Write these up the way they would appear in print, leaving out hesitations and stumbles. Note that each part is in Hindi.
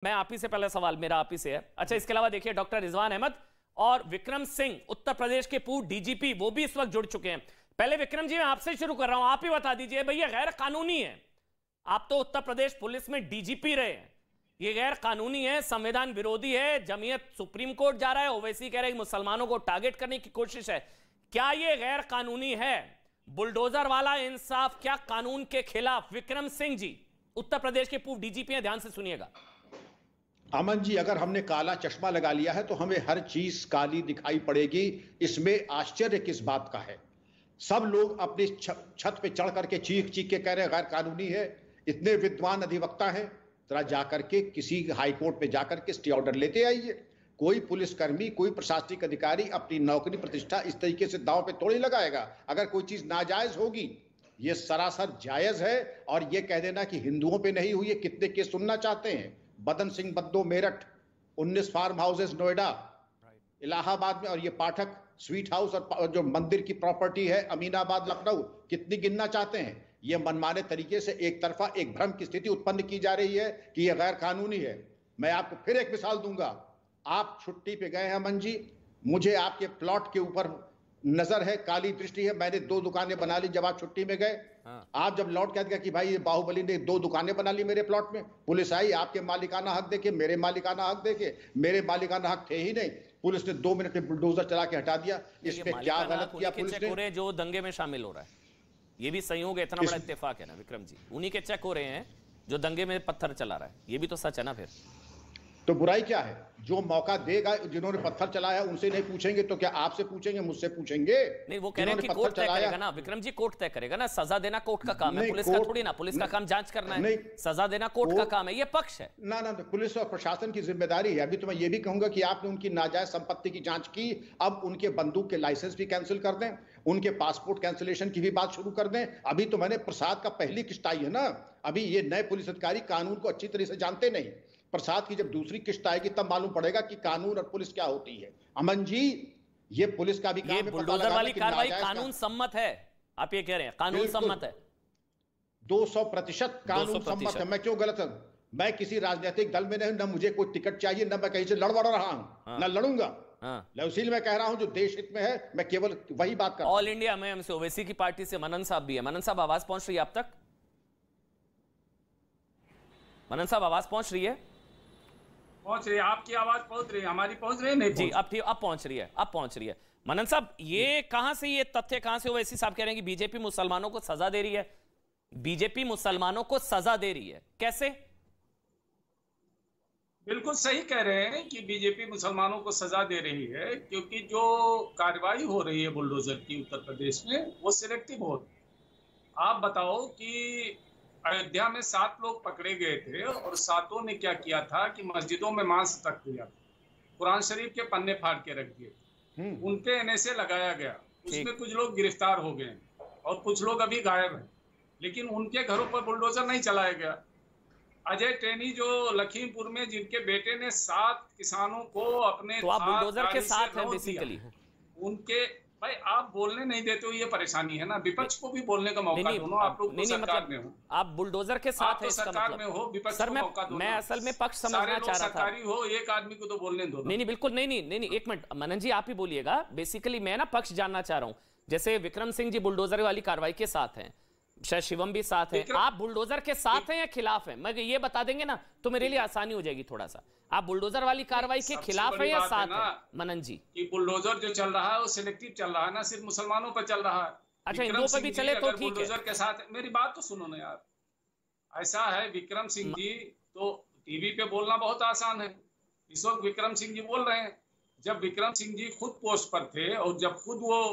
मैं आप ही से पहला सवाल मेरा आप ही से है। अच्छा, इसके अलावा देखिए डॉक्टर रिजवान अहमद और विक्रम सिंह उत्तर प्रदेश के पूर्व डीजीपी वो भी इस वक्त जुड़ चुके हैं। पहले विक्रम जी मैं आपसे शुरू कर रहा हूं, आप ही बता दीजिए भैया गैर कानूनी है, आप तो उत्तर प्रदेश पुलिस में डीजीपी रहे हैं, ये गैर कानूनी है, संविधान विरोधी है, जमीयत सुप्रीम कोर्ट जा रहा है, ओवैसी कह रहे हैं मुसलमानों को टारगेट करने की कोशिश है, क्या ये गैर कानूनी है? बुलडोजर वाला इंसाफ क्या कानून के खिलाफ? विक्रम सिंह जी उत्तर प्रदेश के पूर्व डीजीपी हैं, ध्यान से सुनिएगा। अमन जी, अगर हमने काला चश्मा लगा लिया है तो हमें हर चीज काली दिखाई पड़ेगी, इसमें आश्चर्य किस बात का है? सब लोग अपनी छत पे चढ़ करके चीख चीख के कह रहे हैं गैर कानूनी है। इतने विद्वान अधिवक्ता हैं, जरा जाकर के किसी हाई कोर्ट में जाकर के स्टे ऑर्डर लेते आइए। कोई पुलिसकर्मी, कोई प्रशासनिक अधिकारी अपनी नौकरी प्रतिष्ठा इस तरीके से दांव पे थोड़ी लगाएगा। अगर कोई चीज नाजायज होगी, ये सरासर जायज है। और ये कह देना कि हिंदुओं पे नहीं हुई है, कितने केस सुनना चाहते हैं? बदन सिंह बद्दो मेरठ, 19 फार्म हाउसेस नोएडा, इलाहाबाद में, और ये पाठक स्वीट हाउस और जो मंदिर की प्रॉपर्टी है अमीनाबाद लखनऊ, कितनी गिनना चाहते हैं? ये मनमाने तरीके से एक तरफा एक भ्रम की स्थिति उत्पन्न की जा रही है कि यह गैर कानूनी है। मैं आपको फिर एक मिसाल दूंगा। आप छुट्टी पे गए हैं अमन जी, मुझे आपके प्लॉट के ऊपर नजर है, काली दृष्टि है, मैंने 2 दुकानें बना ली जब आप छुट्टी में गए। आप जब लौट के कि भाई ये बाहुबली ने 2 दुकानें बना ली मेरे प्लॉट में, पुलिस आई, आपके मालिकाना हक देके, मेरे मालिकाना हक देके, मेरे मालिकाना हक थे ही नहीं, पुलिस ने 2 मिनट में बुलडोजर चला के हटा दिया। इस पे क्या गलत किया पुलिस ने? जो दंगे में शामिल हो रहा है, ये भी संयोग है, इतना बड़ा इत्तेफाक है ना विक्रम जी, उन्हीं के चेक हो रहे हैं जो दंगे में पत्थर चला रहा है, ये भी तो सच है ना। फिर तो बुराई क्या है? जो मौका देगा, जिन्होंने पत्थर चलाया उनसे नहीं पूछेंगे तो क्या आपसे पूछेंगे, मुझसे पूछेंगे? नहीं, वो कह रहे हैं कि कोर्ट तय करेगा ना विक्रम जी, कोर्ट तय करेगा ना, सजा देना कोर्ट का काम है, पुलिस का थोड़ी ना, पुलिस का काम जांच करना है, सजा देना कोर्ट का काम है, ये पक्ष है ना। ना पुलिस और प्रशासन की जिम्मेदारी है। अभी तो मैं ये भी कहूंगा कि आपने उनकी नाजायज संपत्ति की जांच की, अब उनके बंदूक के लाइसेंस भी कैंसिल कर दें, उनके पासपोर्ट कैंसिलेशन की भी बात शुरू कर दें। अभी तो मैंने प्रसाद का पहली किस्त आई है ना, अभी ये नए पुलिस अधिकारी कानून को अच्छी तरह से जानते नहीं। प्रसाद की जब दूसरी किस्त आएगी तब मालूम पड़ेगा कि कानून और पुलिस क्या होती है। अमन जी, ये पुलिस का भी काम है। बुलडोजर वाली कार्रवाई कानून सम्मत है, आप ये कह रहे हैं कानून सम्मत है? 200% कानून सम्मत है। मैं क्यों गलत हूं? मैं किसी राजनीतिक दल में नहीं, न मुझे कोई टिकट चाहिए, न मैं कहीं से लड़ रहा हूं, न लड़ूंगा। इसीलिए मैं कह रहा हूं जो देश हित में है मैं केवल वही बात कर रहा हूं। ऑल इंडिया में हमसे ओवैसी की पार्टी से मनन साहब भी है। मनन साहब आवाज पहुंच रही है आप तक? मनन साहब आवाज पहुंच रही है? पहुंच रही है, आपकी आवाज पहुंच रही है, हमारी पहुंच रही है? नहीं जी, अब ठीक, अब पहुंच रही है, अब पहुंच रही है। मनन साहब, ये कहां से, ये तथ्य कहां से? ओवैसी साहब कह रहे हैं कि बीजेपी मुसलमानों को सजा दे रही है, बीजेपी मुसलमानों को सजा दे रही है, कैसे? बिल्कुल सही कह रहे हैं कि बीजेपी मुसलमानों को सजा दे रही है, क्योंकि जो कार्रवाई हो रही है बुलडोजर की उत्तर प्रदेश में वो सिलेक्टिव हो रही है। आप बताओ कि अयोध्या में 7 लोग पकड़े गए थे और 7 ने क्या किया था कि मस्जिदों में मांस तक दिया था, कुरान शरीफ के पन्ने फाड़ के रख दिए, उनके एनएसए लगाया गया, उसमें कुछ लोग गिरफ्तार हो गए और कुछ लोग अभी गायब हैं, लेकिन उनके घरों पर बुलडोजर नहीं चलाया गया। अजय टेनी जो लखीमपुर में, जिनके बेटे ने 7 किसानों को अपने, तो आप बुलडोजर के साथ हैं बेसिकली, उनके भाई आप बोलने नहीं देते हो, ये परेशानी है ना। विपक्ष को भी बोलने का मौका दो ना, आप लोग तो सरकार में हो, आप बुलडोजर के साथ हैं, सरकार में हो, विपक्ष को मौका दो। मैं असल में पक्ष समझना चाह रहा था। सरकारी हो, एक आदमी को तो बोलने दो। नहीं बिल्कुल नहीं, एक मिनट मनन जी, आप ही बोलिएगा। बेसिकली मैं ना पक्ष जानना चाह रहा हूं, जैसे विक्रम सिंह जी बुलडोजर वाली कार्रवाई के साथ हैं, शायद शिवम भी साथ है, आप बुलडोजर के साथ हैं या खिलाफ हैं? मैं ये बता देंगे ना तो मेरे लिए आसानी हो जाएगी थोड़ा सा। आप बुलडोजर वाली कार्रवाई के खिलाफ है या साथ है मनन जी? कि बुलडोजर जो चल रहा है वो सिलेक्टिव चल रहा है ना, सिर्फ मुसलमानों पर चल रहा है। अच्छा, हिंदुओं पर भी चले तो ठीक है। बुलडोजर के साथ, मेरी बात तो सुनो ना यार। ऐसा है विक्रम सिंह जी, तो टीवी पे बोलना बहुत आसान है। इस वक्त विक्रम सिंह जी बोल रहे हैं, जब विक्रम सिंह जी खुद पोस्ट पर थे और जब खुद वो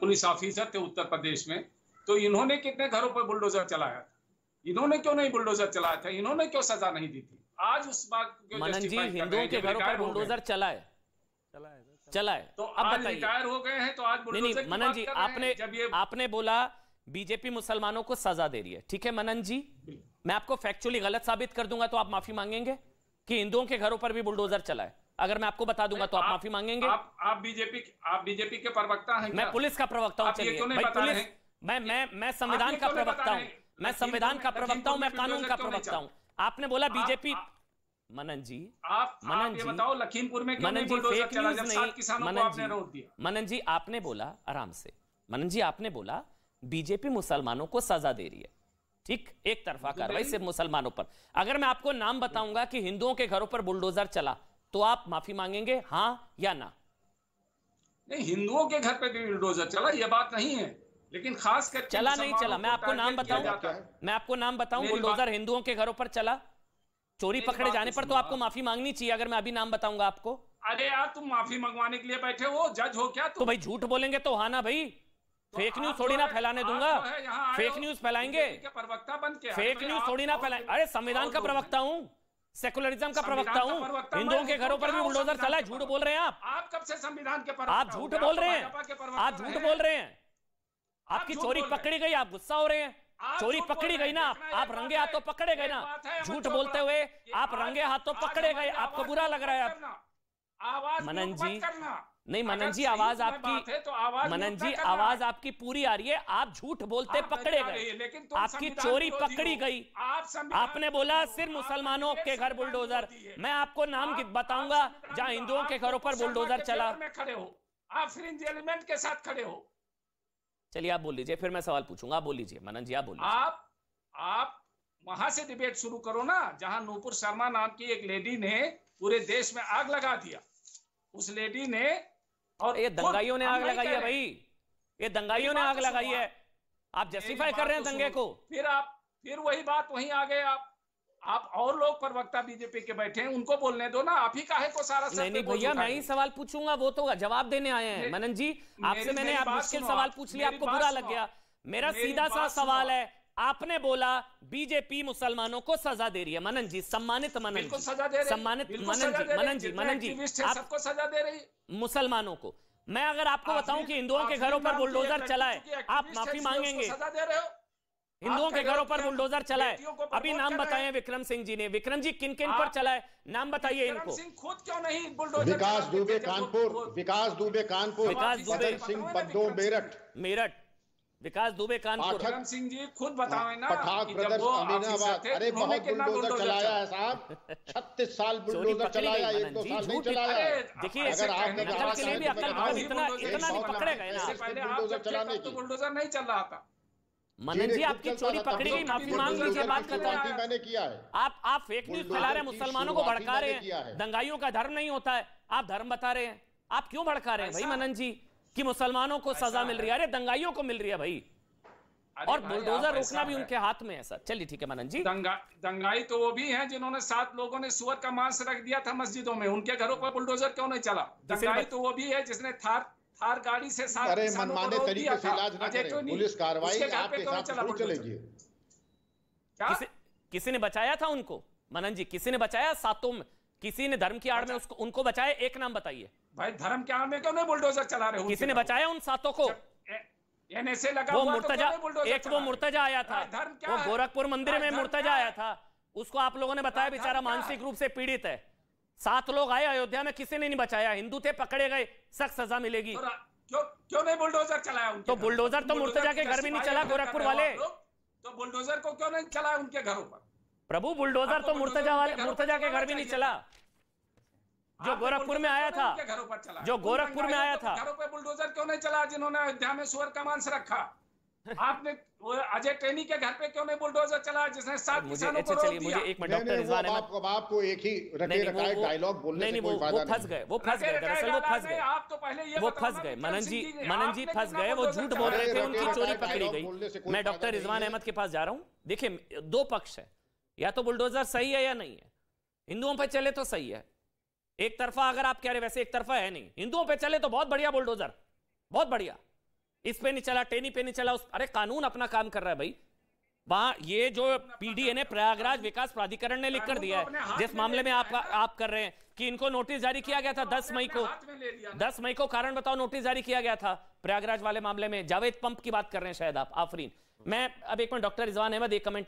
पुलिस ऑफिसर थे उत्तर प्रदेश में, तो इन्होंने कितने घरों पर बुलडोजर चलाया था? इन्होंने क्यों नहीं बुलडोजर चलाया था? इन्होंने क्यों सजा नहीं दी थी? आज उस बात को मनन जी, हिंदुओं के घरों पर बुलडोजर चलाए तो अब रिटायर हो गए हैं, तो आज बुलडोजर की मनन जी, बात आपने बोला बीजेपी मुसलमानों को सजा दे रही है, ठीक है मनन जी, मैं आपको फैक्चुअली गलत साबित कर दूंगा तो आप माफी मांगेंगे कि हिंदुओं के घरों पर भी बुलडोजर चलाए? अगर मैं आपको बता दूंगा तो आप माफी मांगेंगे? आप बीजेपी के प्रवक्ता हैं? मैं पुलिस का प्रवक्ता हूं। चलिए भाई, पुलिस, मैं संविधान का प्रवक्ता हूं, मैं संविधान का प्रवक्ता हूं, मैं कानून का प्रवक्ता हूं। आपने बोला बीजेपी, मनन जी, आप ये बताओ लखीमपुर में क्यों नहीं बुलडोजर चला जब 7 किसानों को आपने रोक दिया? मनन जी आपने बोला, आराम से, मनन जी आपने बोला बीजेपी मुसलमानों को सजा दे रही है, ठीक, एक तरफा कार्रवाई सिर्फ मुसलमानों पर। अगर मैं आपको नाम बताऊंगा कि हिंदुओं के घरों पर बुलडोजर चला तो आप माफी मांगेंगे, हां या ना? नहीं, हिंदुओं के घर पे भी बुलडोजर चला, ये बात नहीं है, लेकिन खास करके चला नहीं चला, मैं आपको नाम बताऊं, बुलडोजर हिंदुओं के घरों पर चला, चोरी पकड़े जाने पर तो आपको माफी मांगनी चाहिए। अगर मैं अभी नाम बताऊंगा आपको। अरे यार, तुम माफी मंगवाने के लिए बैठे हो, जज हो क्या तुम? तो भाई झूठ बोलेंगे तो हाँ ना भाई, फेक न्यूज थोड़ी ना फैलाने दूंगा, फेक न्यूज फैलाएंगे, प्रवक्ता बन के फेक न्यूज थोड़ी ना फैलाएंगे। अरे संविधान का प्रवक्ता हूँ, सेकुलरिज्म का प्रवक्ता हूँ, हिंदुओं के घरों पर भी बुलडोजर चला है, झूठ बोल रहे हैं आप कब से संविधान के प्रवक्ता? आप झूठ बोल रहे हैं, आप झूठ बोल रहे हैं, आपकी चोरी पकड़ी गई, आप गुस्सा हो रहे हैं, चोरी पकड़ी गई ना, आप रंगे हाथों पकड़े गए ना, झूठ बोलते हुए आप रंगे हाथों पकड़े गए, आपको बुरा लग रहा है। मनन जी नहीं, मनन जी आवाज आपकी, मनन जी आवाज आपकी पूरी आ रही है, आप झूठ बोलते पकड़े गए, आपकी चोरी पकड़ी गई, आपने बोला सिर्फ मुसलमानों के घर बुलडोजर। मैं आपको नाम बताऊंगा जहां हिंदुओं के घरों पर बुलडोजर चला। खड़े हो आप, फ्रिंज एलिमेंट के साथ खड़े हो। चलिए आप बोल लीजिए, फिर मैं सवाल पूछूंगा, आप बोल लीजिए मनन जी, आप बोल लीजिए। आप वहां से डिबेट शुरू करो ना जहां नूपुर शर्मा नाम की एक लेडी ने पूरे देश में आग लगा दिया। उस लेडी ने, और ये दंगाइयों ने आग लगाई है भाई, ये दंगाइयों ने आग लगाई है, आप जस्टिफाई कर रहे हैं दंगे को। फिर वही बात वहीं आ गए आप और लोग प्रवक्ता बीजेपी के बैठे हैं, उनको बोलने दो ना, आप ही काहे को सारा? नहीं भैया, मैं ही सवाल पूछूंगा, वो तो जवाब देने आए हैं। मनन जी आपसे मैंने आप मुश्किल सवाल पूछ लिया, आपको बुरा लग गया। मेरा सीधा सा सवाल है, आपने बोला बीजेपी मुसलमानों को सजा दे रही है। मनन जी, सम्मानित मनन जी, सम्मानित मनन जी सबको सजा दे रही है, मुसलमानों को। मैं अगर आपको बताऊं कि हिंदुओं के घरों पर बुलडोजर चला है, आप माफी मांगेंगे? सजा दे रहे हो, हिंदुओं के घरों पर बुलडोजर चला है, अभी नाम बताएं विक्रम सिंह जी ने। विक्रम जी किन किन पर चला है, नाम बताइए इनको। खुद क्यों नहीं बुलडोजर? विकास दुबे कानपुर, विकास दुबे कानपुर, विकास दुबे सिंह बद्दो मेरठ, विकास दुबे कानपुर। विक्रम सिंह जी खुद बताओ ना, पठाक ब्रदर्स अमीनाबाद। अरे बहुत बुलडोजर चलाया है साहब, 36 साल बुलडोजर चलाया, 1-2 साल नहीं चलाया। देखिए अगर आपने इतना नहीं पकड़े गए ना, बुलडोजर चलाने की बुलडोजर नहीं चल रहा था। मनन जी आपकी चोरी पकड़ी गई, माफी मांग लीजिए, बात करते हैं। मैंने किया है। आप फेक न्यूज फैला रहे हैं, मुसलमानों को भड़का रहे हैं, दंगाइयों का धर्म नहीं होता है, आप धर्म बता रहे हैं। आप क्यों भड़का रहे हैं भाई मनन जी कि मुसलमानों को सजा मिल रही है? अरे दंगाइयों को मिल रही है भाई, और बुलडोजर रोकना भी उनके हाथ में है सर। चलिए ठीक है मनन जी। दंगाई तो वो भी हैं जिन्होंने 7 लोगों ने सुअर का मांस रख दिया था मस्जिदों में, उनके घरों पर बुलडोजर क्यों नहीं चला? दंगाई तो वो भी है जिसने थार गाड़ी से 7 अरे मनमाने तरीके से इलाज न करें, पुलिस कार्रवाई आपके साथ शुरू चलेगी। किसी ने बचाया था उनको मनन जी, किसी ने बचाया? सातों में किसी ने धर्म की आड़ में उनको बचाया? एक नाम बताइए भाई, धर्म की आड़ में क्यों नहीं बुलडोजर चला रहे हो? किसी ने बचाया उन सातों को? एनएसए लगा वो मुर्तजा, एक वो मुर्तजा आया था, वो गोरखपुर मंदिर में मुर्तजा आया था, उसको आप लोगों ने बताया बेचारा मानसिक रूप से पीड़ित है। 7 लोग आए अयोध्या में, किसी ने नहीं बचाया, हिंदू थे, पकड़े गए, सख्त सजा मिलेगी। क्यों नहीं बुलडोजर चलाया? तो बुलडोजर तो मुर्तजा के घर भी नहीं चला, गोरखपुर वाले। तो बुलडोजर को क्यों नहीं चलाया उनके घरों पर? प्रभु बुलडोजर तो मुर्तजा के घर भी नहीं चला, जो गोरखपुर में आया था, जो गोरखपुर में आया था। घरों पे बुलडोजर क्यों नहीं चला जिन्होंने अयोध्या में सुअर का मांस रखा? आपने अजय टेनी के घर पे क्यों नहीं बुलडोजर चला जिसने 7 किसानों को रोक दिया? मुझे एक मिनट डॉक्टर रिजवान अहमद, आपको एक ही रटे डायलॉग बोलने से कोई फायदा नहीं। वो फंस गए, दरअसल वो फंस गए, आप तो पहले ये वो फंस गए। मनन जी फंस गए, वो झूठ बोल रहे थे, उनकी चोरी पकड़ी गई। मैं डॉक्टर रिजवान अहमद के पास जा रहा हूं। देखिए 2 पक्ष है, या तो बुलडोजर सही है या नहीं है। हिंदुओं पर चले तो सही है, एक तरफा अगर आप कह रहे, वैसे एक तरफा है नहीं, हिंदुओं पे चले तो बहुत बढ़िया बुलडोजर, बहुत बढ़िया। इस पे नहीं चला, टेनी पे नहीं चला, अरे कानून अपना काम कर रहा है भाई। वहां ये जो पीडीए ने, प्रयागराज विकास प्राधिकरण ने लिख कर दिया है, जिस मामले में आप कर रहे हैं कि इनको नोटिस जारी किया गया था 10 मई को। कारण बताओ नोटिस जारी किया गया था प्रयागराज वाले मामले में, जावेद पंप की बात कर रहे हैं शायद आप, आफरीन। मैं अब एक मिनट डॉक्टर रिजवान अहमद, एक कमेंट